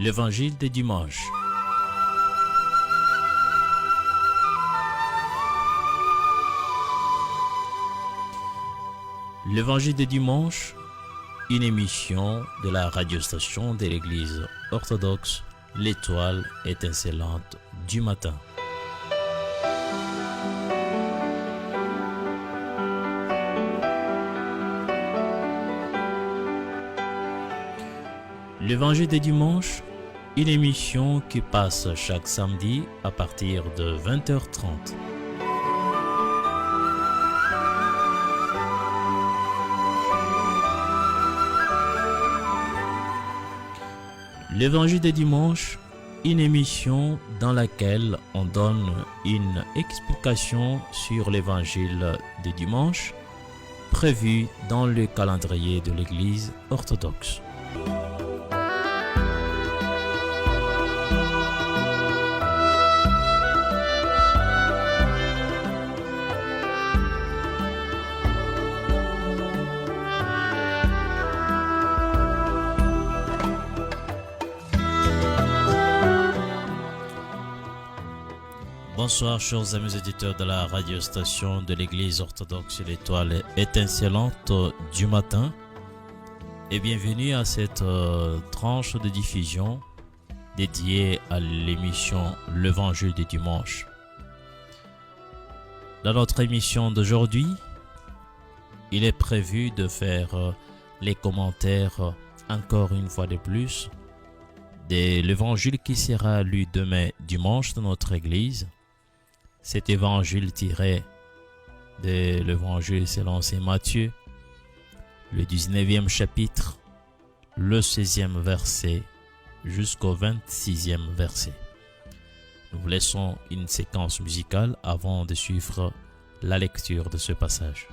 L'Évangile de dimanche. L'Évangile de dimanche, une émission de la radiostation de l'Église orthodoxe, l'étoile étincelante du matin. L'Évangile de dimanche, une émission qui passe chaque samedi à partir de 20h30. L'Évangile de dimanche, une émission dans laquelle on donne une explication sur l'Évangile de dimanche prévu dans le calendrier de l'Église orthodoxe. Bonsoir chers amis éditeurs de la radiostation de l'église orthodoxe l'étoile étincelante du matin et bienvenue à cette tranche de diffusion dédiée à l'émission L'Évangile du dimanche. Dans notre émission d'aujourd'hui, il est prévu de faire les commentaires encore une fois de plus de l'évangile qui sera lu demain dimanche dans notre église. Cet évangile tiré de l'évangile selon saint Matthieu, le 19e chapitre, le 16e verset jusqu'au 26e verset. Nous vous laissons une séquence musicale avant de suivre la lecture de ce passage.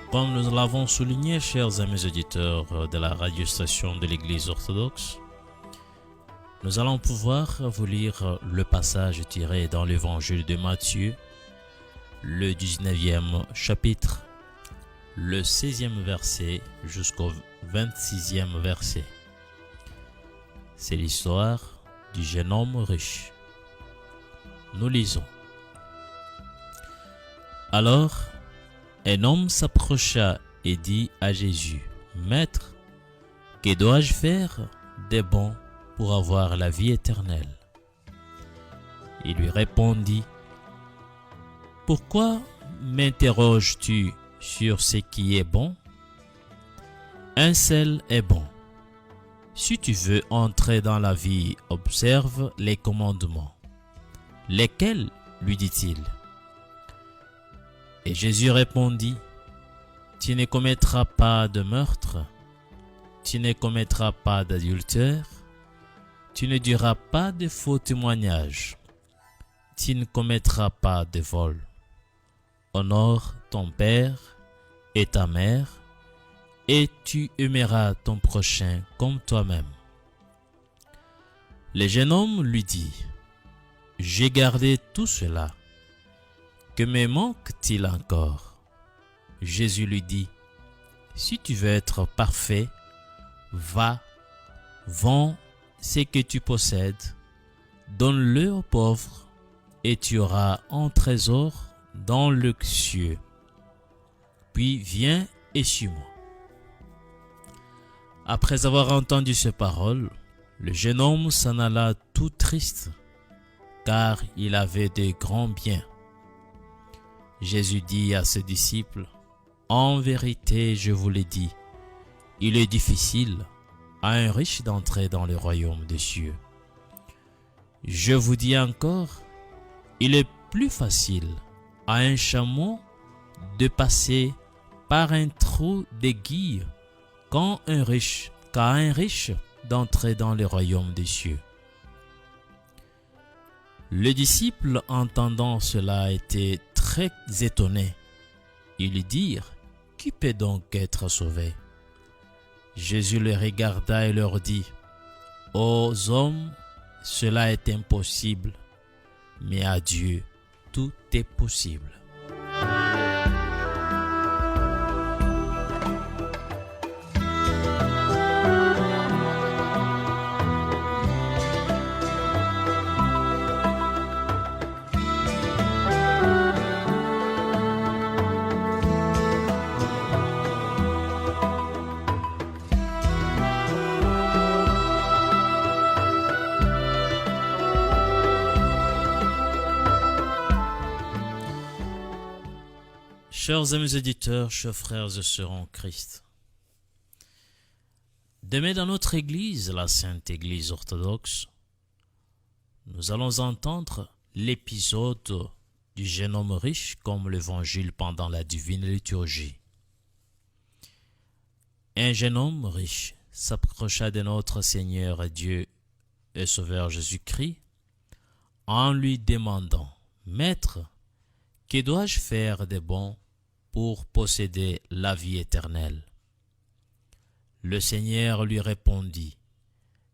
Comme nous l'avons souligné, chers amis auditeurs de la radiostation de l'Église orthodoxe, nous allons pouvoir vous lire le passage tiré dans l'Évangile de Matthieu, le 19e chapitre, le 16e verset jusqu'au 26e verset. C'est l'histoire du jeune homme riche. Nous lisons. Alors, un homme s'approcha et dit à Jésus, « Maître, que dois-je faire de bon pour avoir la vie éternelle ?» Il lui répondit, « Pourquoi m'interroges-tu sur ce qui est bon? Un seul est bon. Si tu veux entrer dans la vie, observe les commandements. » « Lesquels ?» lui dit-il. Et Jésus répondit, « Tu ne commettras pas de meurtre, tu ne commettras pas d'adultère, tu ne diras pas de faux témoignages, tu ne commettras pas de vol. Honore ton père et ta mère, et tu aimeras ton prochain comme toi-même. » Le jeune homme lui dit, « J'ai gardé tout cela. Que me manque-t-il encore ?» Jésus lui dit, « Si tu veux être parfait, va, vends ce que tu possèdes, donne-le aux pauvres, et tu auras un trésor dans le cieux. Puis viens et suis-moi. » Après avoir entendu ces paroles, le jeune homme s'en alla tout triste, car il avait de grands biens. Jésus dit à ses disciples, « En vérité, je vous le dis, il est difficile à un riche d'entrer dans le royaume des cieux. Je vous dis encore, il est plus facile à un chameau de passer par un trou d'aiguille qu'à un riche d'entrer dans le royaume des cieux. Le disciple, entendant cela, était très étonné. Ils dirent: Qui peut donc être sauvé? Jésus les regarda et leur dit: Aux hommes, cela est impossible, mais à Dieu, tout est possible. Chers amis auditeurs, chers frères et sœurs en Christ, demain dans notre Église, la Sainte Église orthodoxe, nous allons entendre l'épisode du jeune homme riche comme l'Évangile pendant la divine liturgie. Un jeune homme riche s'approcha de notre Seigneur et Dieu et Sauveur Jésus-Christ en lui demandant: Maître, que dois-je faire de bon pour posséder la vie éternelle? Le Seigneur lui répondit: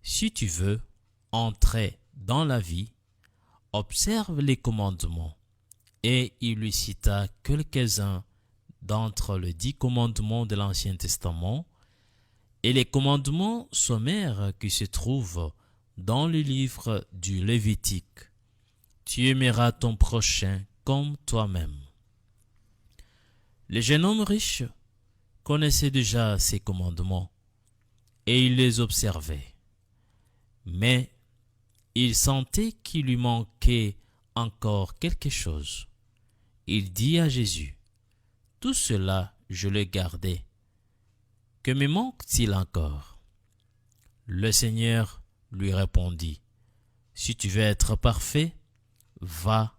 Si tu veux entrer dans la vie, observe les commandements. Et il lui cita quelques-uns d'entre les 10 commandements de l'Ancien Testament et les commandements sommaires qui se trouvent dans le livre du Lévitique. Tu aimeras ton prochain comme toi-même. Le jeune homme riche connaissait déjà ces commandements et il les observait. Mais il sentait qu'il lui manquait encore quelque chose. Il dit à Jésus: Tout cela, je le gardais. Que me manque-t-il encore? Le Seigneur lui répondit: Si tu veux être parfait, va,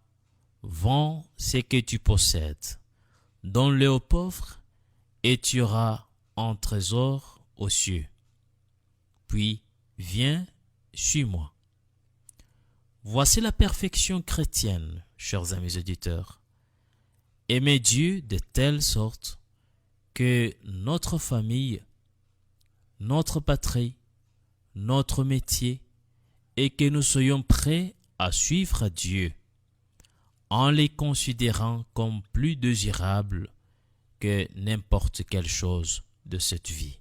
vends ce que tu possèdes, donne-le aux pauvres, et tu auras un trésor aux cieux. Puis, viens, suis-moi. Voici la perfection chrétienne, chers amis auditeurs. Aimer Dieu de telle sorte que notre famille, notre patrie, notre métier, et que nous soyons prêts à suivre Dieu en les considérant comme plus désirables que n'importe quelle chose de cette vie.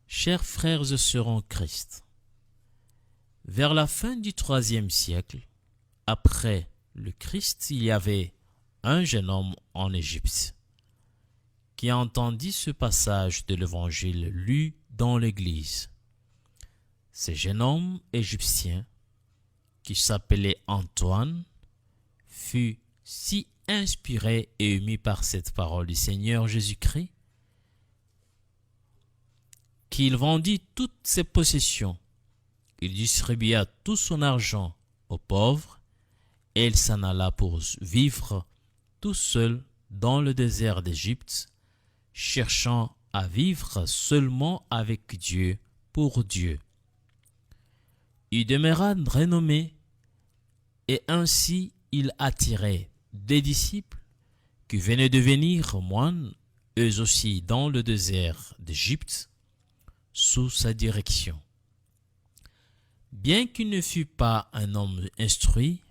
Chers frères et sœurs en Christ, vers la fin du IIIe siècle, après le Christ, il y avait un jeune homme en Égypte qui entendit ce passage de l'Évangile lu dans l'Église. Ce jeune homme égyptien, qui s'appelait Antoine, fut si inspiré et ému par cette parole du Seigneur Jésus-Christ qu'il vendit toutes ses possessions. Il distribua tout son argent aux pauvres et il s'en alla pour vivre tout seul dans le désert d'Égypte, cherchant à vivre seulement avec Dieu pour Dieu. Il demeura renommé et ainsi il attirait des disciples qui venaient devenir moines, eux aussi dans le désert d'Égypte, sous sa direction. Bien qu'il ne fût pas un homme instruit,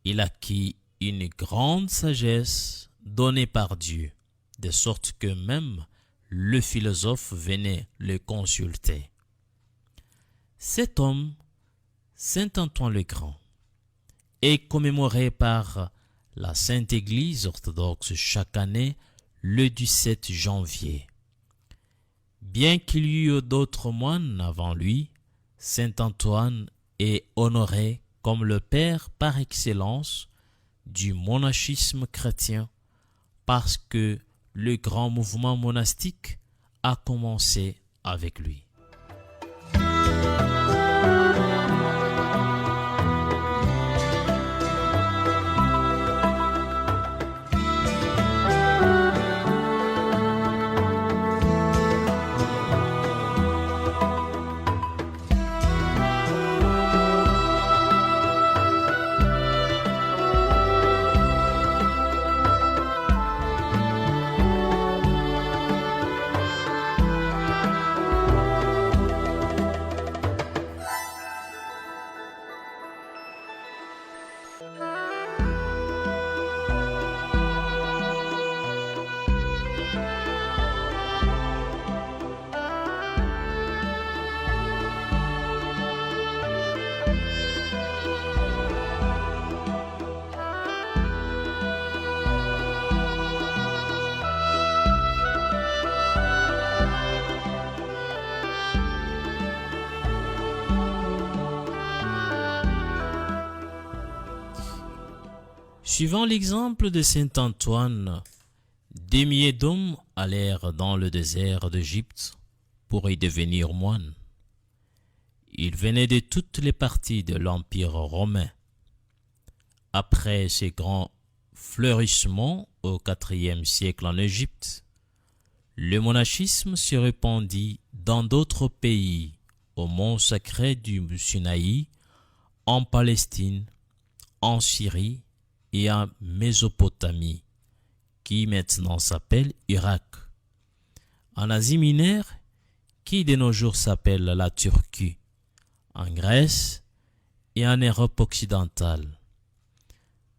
il acquit une grande sagesse donnée par Dieu, de sorte que même le philosophe venait le consulter. Cet homme, Saint Antoine le Grand, est commémoré par la Sainte Église orthodoxe chaque année le 17 janvier. Bien qu'il y eût d'autres moines avant lui, Saint Antoine est honoré comme le père par excellence du monachisme chrétien parce que le grand mouvement monastique a commencé avec lui. Suivant l'exemple de saint Antoine, des milliers d'hommes allèrent dans le désert d'Égypte pour y devenir moines. Ils venaient de toutes les parties de l'Empire romain. Après ces grands fleurissement au IVe siècle en Égypte, le monachisme se répandit dans d'autres pays, au mont sacré du Sinaï, en Palestine, en Syrie et en Mésopotamie, qui maintenant s'appelle Irak, en Asie mineure, qui de nos jours s'appelle la Turquie, en Grèce et en Europe occidentale.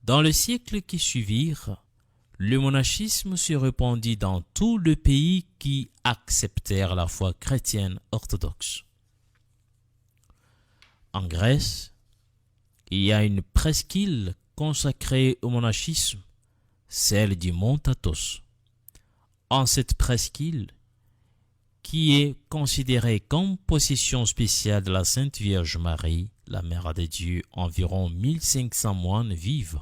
Dans les siècles qui suivirent, le monachisme se répandit dans tous les pays qui acceptèrent la foi chrétienne orthodoxe. En Grèce, il y a une presqu'île consacrée au monachisme, celle du mont Athos. En cette presqu'île, qui est considérée comme possession spéciale de la Sainte Vierge Marie, la Mère de Dieu, environ 1500 moines vivent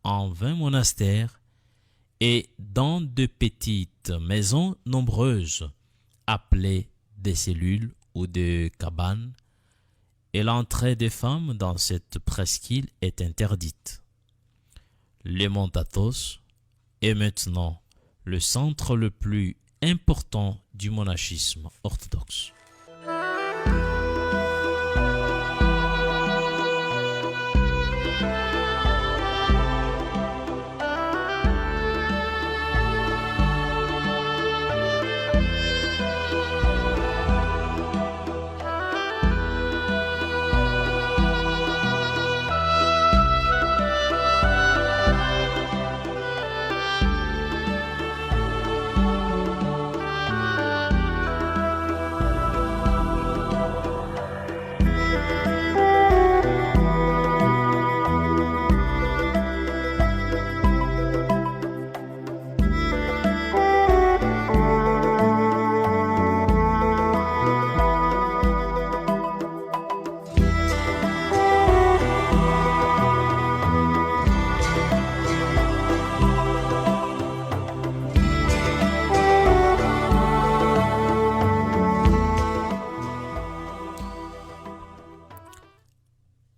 en 20 monastères et dans de petites maisons nombreuses, appelées des cellules ou des cabanes, et l'entrée des femmes dans cette presqu'île est interdite. Le mont Athos est maintenant le centre le plus important du monachisme orthodoxe.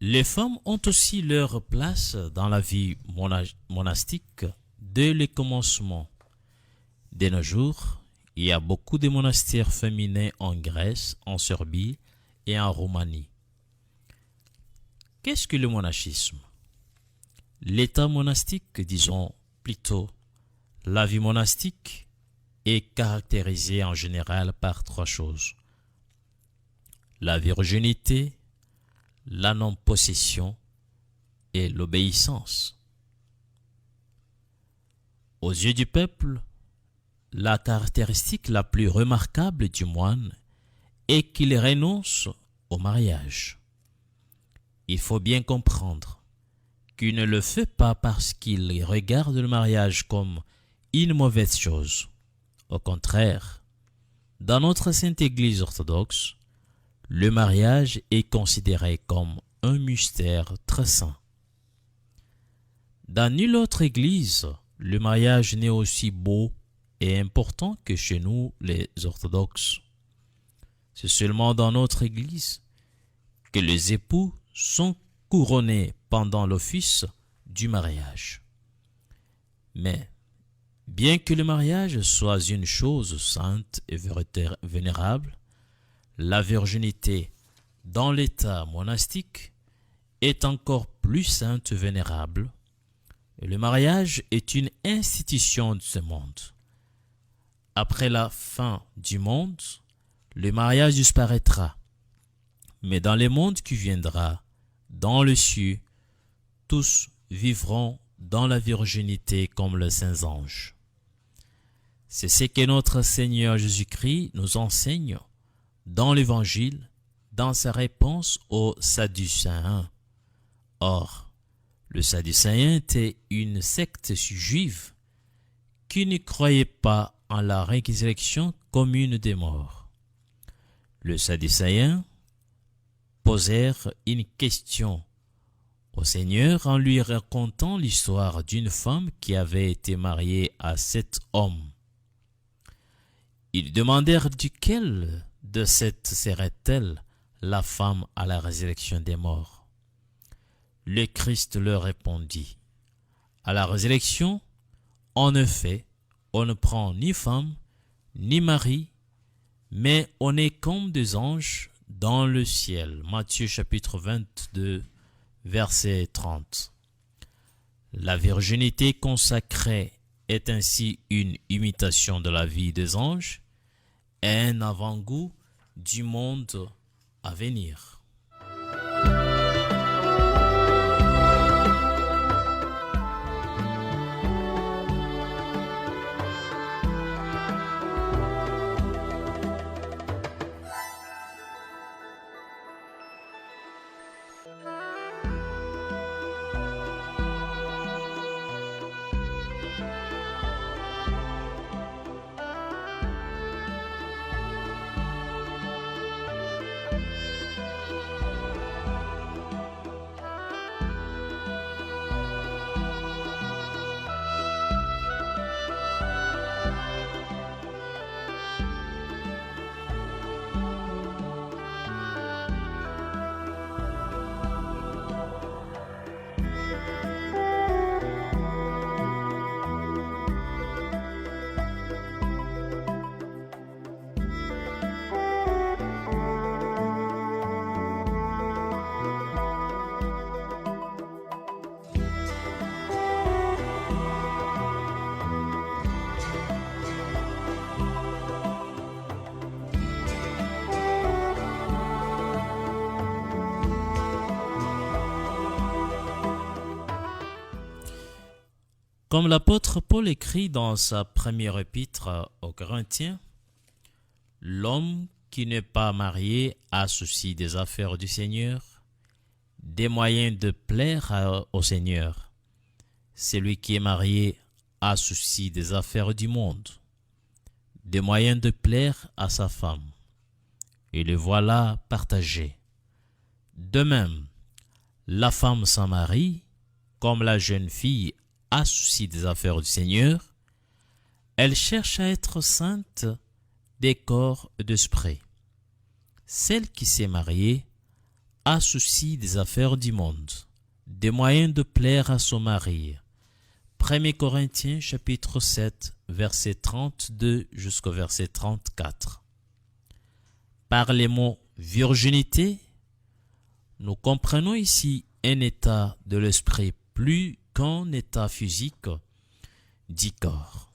Les femmes ont aussi leur place dans la vie monastique dès le commencement. De nos jours, il y a beaucoup de monastères féminins en Grèce, en Serbie et en Roumanie. Qu'est-ce que le monachisme? L'état monastique, disons plutôt, la vie monastique est caractérisée en général par trois choses: la virginité, la non-possession et l'obéissance. Aux yeux du peuple, la caractéristique la plus remarquable du moine est qu'il renonce au mariage. Il faut bien comprendre qu'il ne le fait pas parce qu'il regarde le mariage comme une mauvaise chose. Au contraire, dans notre Sainte Église orthodoxe, le mariage est considéré comme un mystère très saint. Dans nulle autre église, le mariage n'est aussi beau et important que chez nous les orthodoxes. C'est seulement dans notre église que les époux sont couronnés pendant l'office du mariage. Mais, bien que le mariage soit une chose sainte et vénérable, la virginité dans l'état monastique est encore plus sainte et vénérable, et le mariage est une institution de ce monde. Après la fin du monde, le mariage disparaîtra, mais dans le monde qui viendra, dans le ciel, tous vivront dans la virginité comme les saints anges. C'est ce que notre Seigneur Jésus-Christ nous enseigne dans l'Évangile, dans sa réponse aux Sadducéens. Or, le Sadducéen était une secte juive qui ne croyait pas en la résurrection commune des morts. Les Sadducéens posèrent une question au Seigneur en lui racontant l'histoire d'une femme qui avait été mariée à 7 hommes. Ils demandèrent duquel de 7 serait-elle la femme à la résurrection des morts. Le Christ leur répondit, à la résurrection, en effet, on ne prend ni femme, ni mari, mais on est comme des anges dans le ciel. Matthieu chapitre 22, verset 30. La virginité consacrée est ainsi une imitation de la vie des anges et un avant-goût du monde à venir. Comme l'apôtre Paul écrit dans sa première épître aux Corinthiens, l'homme qui n'est pas marié a souci des affaires du Seigneur, des moyens de plaire au Seigneur. Celui qui est marié a souci des affaires du monde, des moyens de plaire à sa femme. Et le voilà partagé. De même, la femme sans mari, comme la jeune fille a souci des affaires du Seigneur, elle cherche à être sainte des corps et d'esprit. Celle qui s'est mariée a souci des affaires du monde, des moyens de plaire à son mari. 1 Corinthiens chapitre 7, verset 32 jusqu'au verset 34. Par les mots virginité, nous comprenons ici un état de l'esprit plus qu'un état physique du corps.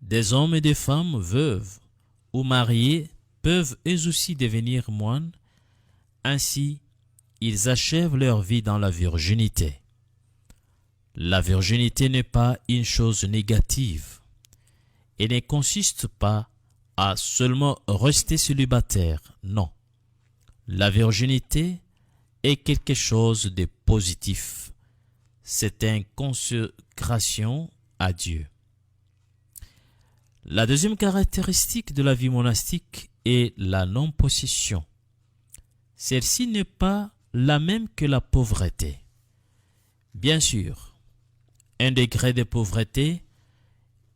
Des hommes et des femmes veuves ou mariés peuvent eux aussi devenir moines, ainsi ils achèvent leur vie dans la virginité. La virginité n'est pas une chose négative et ne consiste pas à seulement rester célibataire, non. La virginité est quelque chose de positif. C'est une consécration à Dieu. La deuxième caractéristique de la vie monastique est la non-possession. Celle-ci n'est pas la même que la pauvreté. Bien sûr, un degré de pauvreté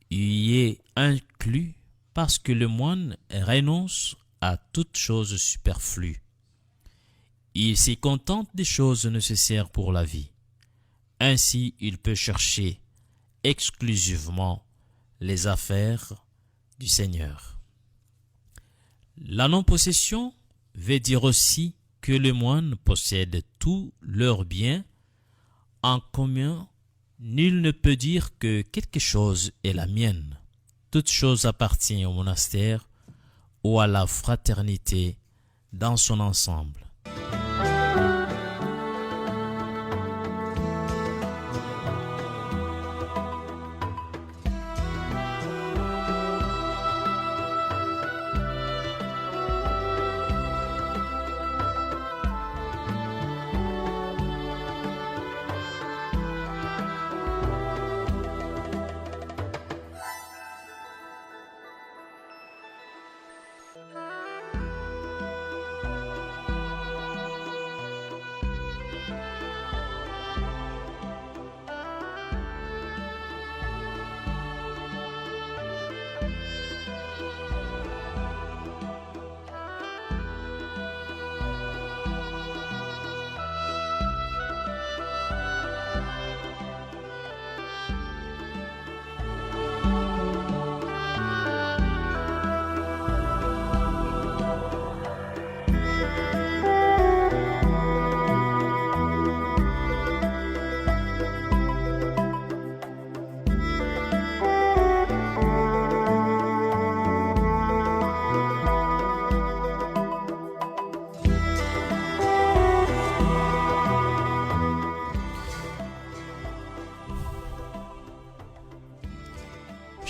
y est inclus parce que le moine renonce à toute chose superflue. Il s'y contente des choses nécessaires pour la vie. Ainsi, il peut chercher exclusivement les affaires du Seigneur. La non-possession veut dire aussi que les moines possèdent tous leurs biens en commun. Nul ne peut dire que quelque chose est la mienne. Toute chose appartient au monastère ou à la fraternité dans son ensemble.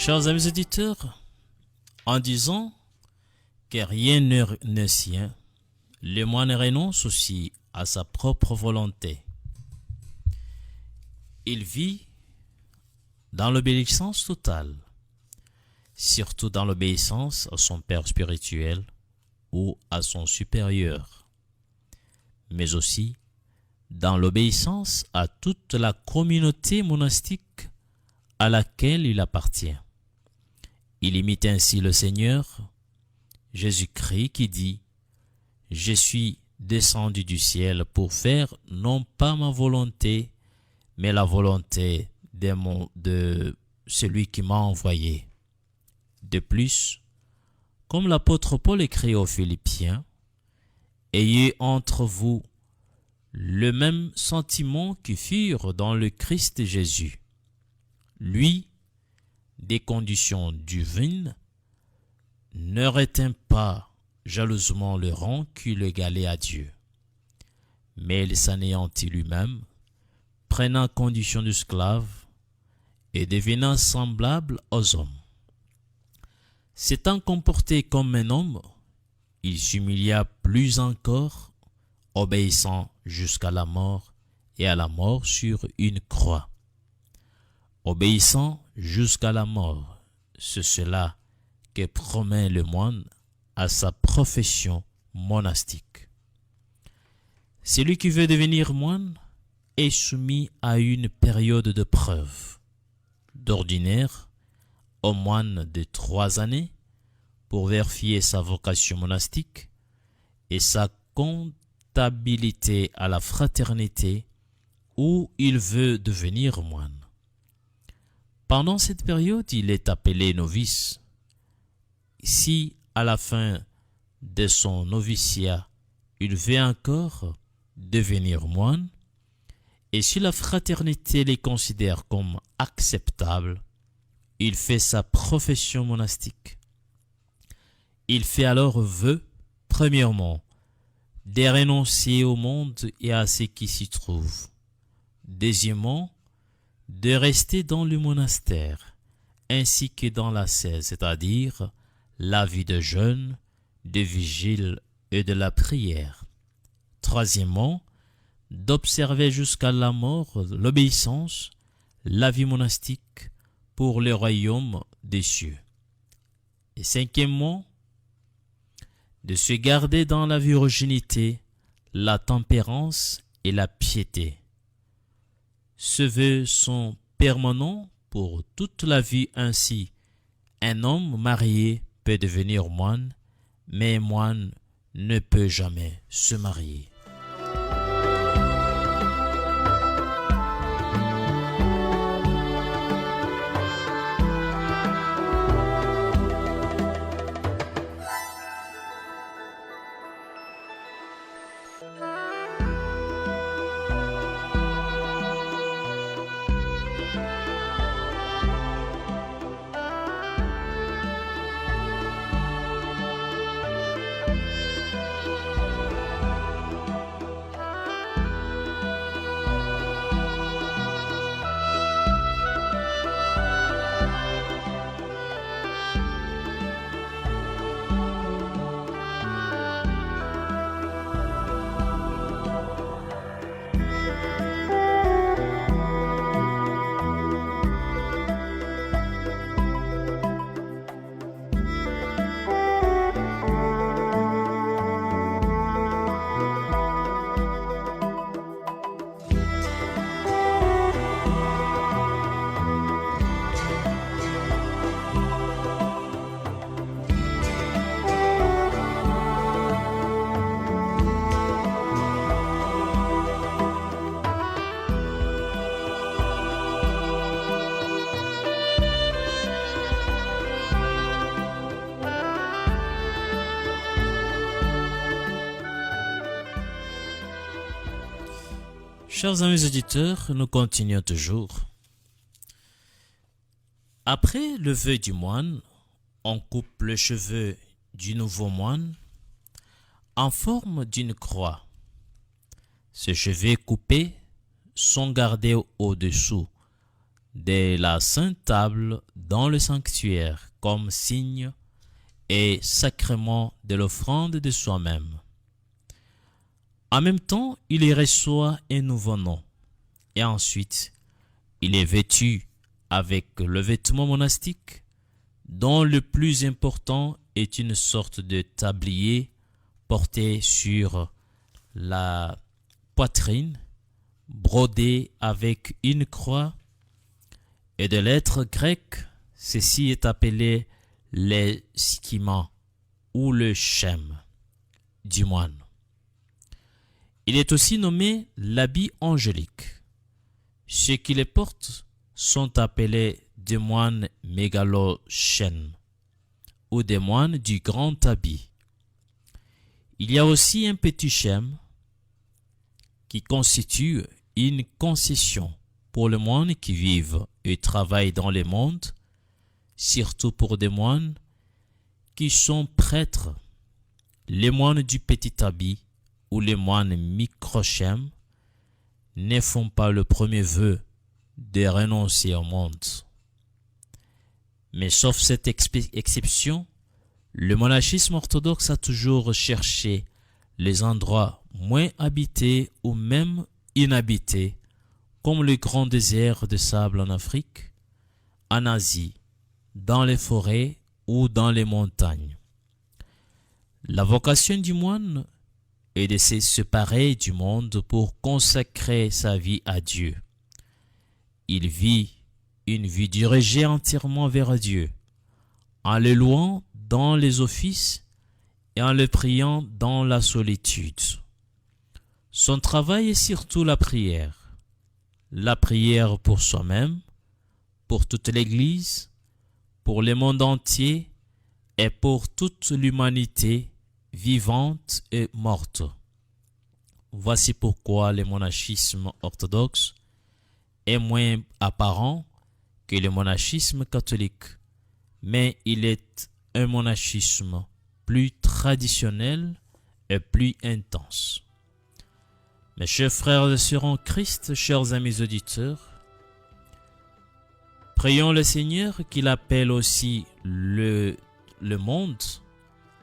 Chers amis auditeurs, en disant que rien n'est sien, le moine renonce aussi à sa propre volonté. Il vit dans l'obéissance totale, surtout dans l'obéissance à son père spirituel ou à son supérieur, mais aussi dans l'obéissance à toute la communauté monastique à laquelle il appartient. Il imite ainsi le Seigneur, Jésus-Christ, qui dit « Je suis descendu du ciel pour faire non pas ma volonté, mais la volonté de celui qui m'a envoyé. » De plus, comme l'apôtre Paul écrit aux Philippiens, « Ayez entre vous le même sentiment qui furent dans le Christ Jésus. Lui, des conditions divines, ne retint pas jalousement le rang qui l'égalait à Dieu, mais il s'anéantit lui-même, prenant condition d'esclave et devenant semblable aux hommes. S'étant comporté comme un homme, il s'humilia plus encore, obéissant jusqu'à la mort et à la mort sur une croix. Obéissant jusqu'à la mort, c'est cela que promet le moine à sa profession monastique. Celui qui veut devenir moine est soumis à une période de preuve. D'ordinaire, au moine de 3 années, pour vérifier sa vocation monastique et sa comptabilité à la fraternité où il veut devenir moine. Pendant cette période, il est appelé novice. Si, à la fin de son noviciat, il veut encore devenir moine, et si la fraternité les considère comme acceptables, il fait sa profession monastique. Il fait alors vœu, premièrement, de renoncer au monde et à ce qui s'y trouve. Deuxièmement, de rester dans le monastère, ainsi que dans l'ascèse, c'est-à-dire la vie de jeûne, de vigile et de la prière. Troisièmement, d'observer jusqu'à la mort l'obéissance, la vie monastique pour le royaume des cieux. Et cinquièmement, de se garder dans la virginité, la tempérance et la piété. Ces vœux sont permanents pour toute la vie ainsi. Un homme marié peut devenir moine, mais un moine ne peut jamais se marier. Chers amis auditeurs, nous continuons toujours. Après le vœu du moine, on coupe le cheveu du nouveau moine en forme d'une croix. Ces cheveux coupés sont gardés au-dessous de la Sainte Table dans le sanctuaire comme signe et sacrement de l'offrande de soi-même. En même temps, il y reçoit un nouveau nom et ensuite il est vêtu avec le vêtement monastique dont le plus important est une sorte de tablier porté sur la poitrine, brodé avec une croix et de lettres grecques. Ceci est appelé le schima ou le schème du moine. Il est aussi nommé l'habit angélique. Ceux qui les portent sont appelés des moines mégalochènes ou des moines du grand habit. Il y a aussi un petit schème qui constitue une concession pour les moines qui vivent et travaillent dans le monde, surtout pour des moines qui sont prêtres. Les moines du petit habit ou les moines microchèmes ne font pas le premier vœu de renoncer au monde. Mais sauf cette exception, le monachisme orthodoxe a toujours cherché les endroits moins habités ou même inhabités, comme le grand désert de sable en Afrique, en Asie, dans les forêts ou dans les montagnes. La vocation du moine est de se séparer du monde pour consacrer sa vie à Dieu. Il vit une vie dirigée entièrement vers Dieu, en le louant dans les offices et en le priant dans la solitude. Son travail est surtout la prière pour soi-même, pour toute l'Église, pour le monde entier et pour toute l'humanité vivante et morte. Voici pourquoi le monachisme orthodoxe est moins apparent que le monachisme catholique, mais il est un monachisme plus traditionnel et plus intense. Mes chers frères et sœurs en Christ, chers amis auditeurs, prions le Seigneur qu'il appelle aussi le monde,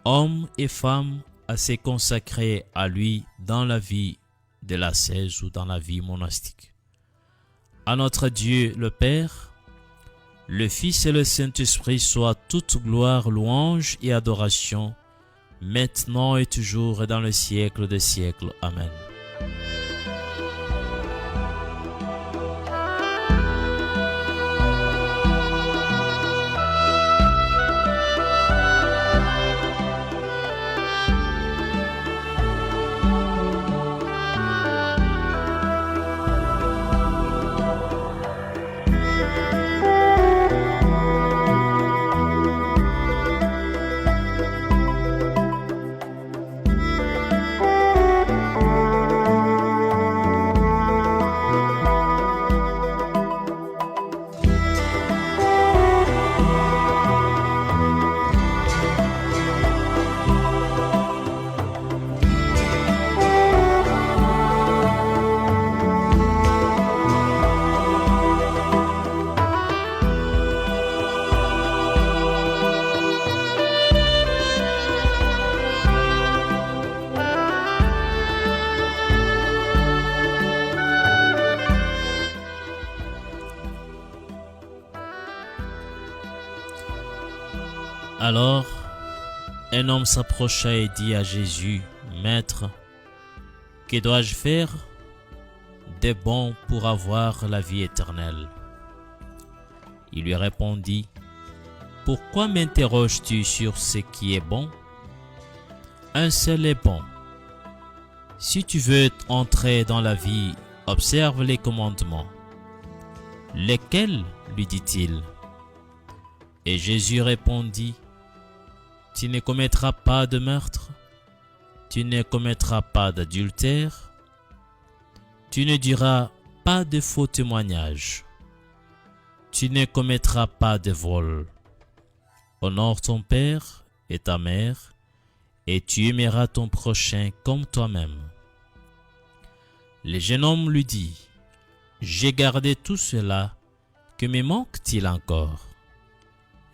hommes et femmes, à se consacrer à lui dans la vie de l'ascèse ou dans la vie monastique. À notre Dieu le Père, le Fils et le Saint-Esprit soient toute gloire, louange et adoration, maintenant et toujours et dans le siècle des siècles. Amen. Alors, un homme s'approcha et dit à Jésus, « Maître, que dois-je faire de bon pour avoir la vie éternelle ?» Il lui répondit, « Pourquoi m'interroges-tu sur ce qui est bon? Un seul est bon. Si tu veux entrer dans la vie, observe les commandements. » « Lesquels? Lui dit-il. Et Jésus répondit, « Tu ne commettras pas de meurtre, tu ne commettras pas d'adultère, tu ne diras pas de faux témoignages, tu ne commettras pas de vol. Honore ton père et ta mère, et tu aimeras ton prochain comme toi-même. » Le jeune homme lui dit, « J'ai gardé tout cela, Que me manque-t-il encore?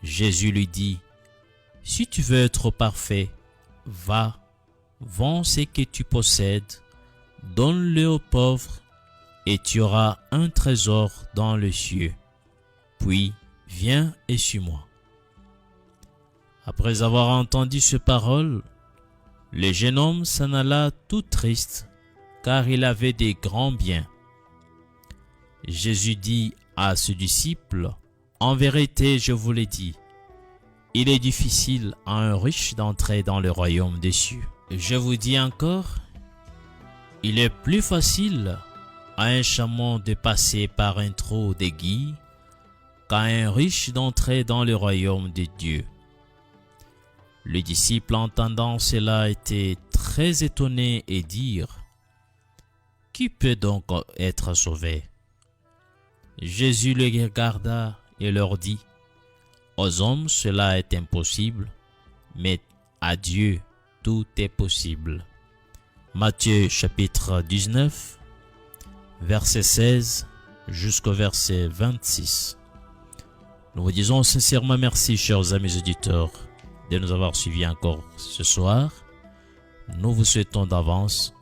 Jésus lui dit, si tu veux être parfait, va, vends ce que tu possèdes, donne-le aux pauvres, et tu auras un trésor dans les cieux. Puis, viens et suis-moi. Après avoir entendu ces paroles, le jeune homme s'en alla tout triste, car il avait des grands biens. Jésus dit à ses disciples, en vérité, je vous l'ai dit, il est difficile à un riche d'entrer dans le royaume des cieux. Je vous dis encore, il est plus facile à un chameau de passer par un trou d'aiguille qu'à un riche d'entrer dans le royaume de Dieu. Le disciple, entendant cela, était très étonné et dirent, qui peut donc être sauvé? Jésus les regarda et leur dit, aux hommes cela est impossible, mais à Dieu tout est possible. Matthieu chapitre 19, verset 16 jusqu'au verset 26. Nous vous disons sincèrement merci, chers amis auditeurs, de nous avoir suivis encore ce soir. Nous vous souhaitons d'avance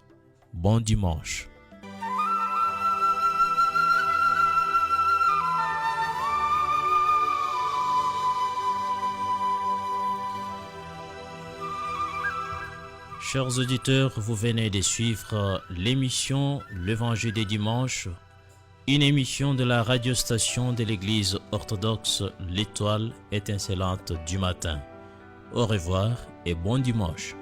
bon dimanche. Chers auditeurs, vous venez de suivre l'émission L'Évangile des dimanches, une émission de la radiostation de l'Église orthodoxe L'Étoile étincelante du matin. Au revoir et bon dimanche.